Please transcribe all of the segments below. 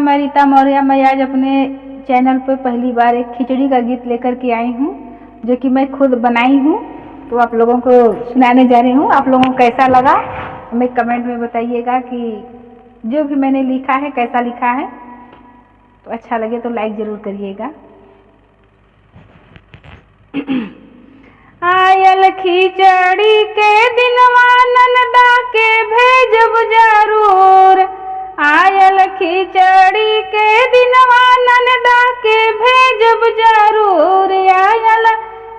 नाम है रीता मौर्य। मैं आज अपने चैनल पर पहली बार एक खिचड़ी का गीत लेकर के आई हूँ, जो कि मैं खुद बनाई हूँ। तो आप लोगों को सुनाने जा रही हूँ। आप लोगों को कैसा लगा हमें कमेंट में बताइएगा कि जो भी मैंने लिखा है कैसा लिखा है। तो अच्छा लगे तो लाइक ज़रूर करिएगा। आयल खिचड़ी के दिनवा ननदा के भेजब जरूर। आयल खिचड़ी के दिनवा ननदा के भेजब जरूर। आयल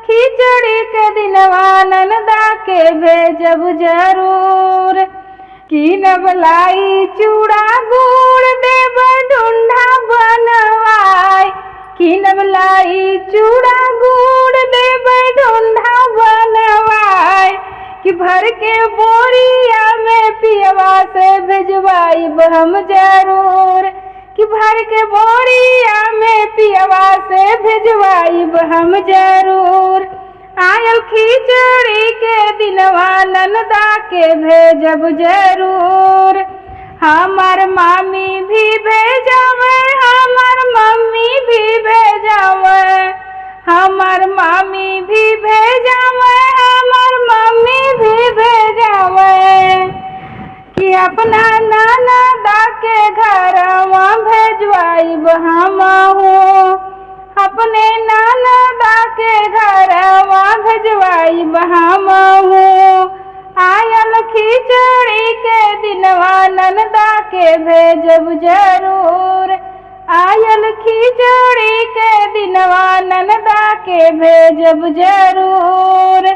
खिचड़ी के दिनवा ननदा के भेजब जरूर। कीनब लाई चूड़ा गुड़ देब ढूंढा बनवाई। कीनब लाई चूड़ा गुड़ देब ढूंढा बनवाई। कि भर के बोरिया में पियवा से भेजवाई हम जरूर। कि भर के बोरिया में पियवा से भेजवाई हम जरूर। आयल खिचड़ी के दिनवा ननदा के भेजब जरूर। हमार मामी भी भेजावे, हमार मम्मी भी भेजावे। हमार मामी भी भेजावे, हमार मम्मी भी भेजावे। कि अपना ननदा के घरवा भेजवाई हमहू। अपने ननदा के घरवा भेजवाई हमहू। आयल खिचड़ी के दिनवा ननदा के भेजब जरूर। आयल खिचड़ी के दिनवा ननदा के भेजब जरूर।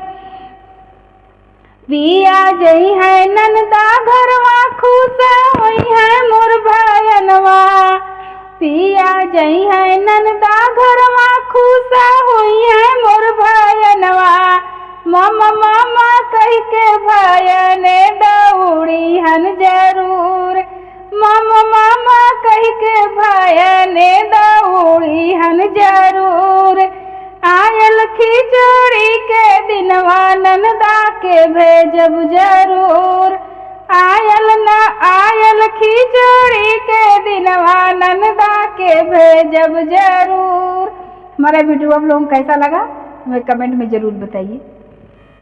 पिया जई है ननदा घरवा खुश होई है मोर भयनवा। पिया जई है ननदा घरवा खुश होई है मोर भयनवा। मामा मामा कह के भयने दौड़ी हन जरूर। मामा मामा कह के भयने दौड़ी हन जरूर। आयल खिचड़ी के दिनवा ननदा के भेजब जरूर। आयल खिचड़ी के दिनवा ननदा के भेजब जरूर। हमारा वीडियो आप लोगों को कैसा लगा हमें कमेंट में ज़रूर बताइए।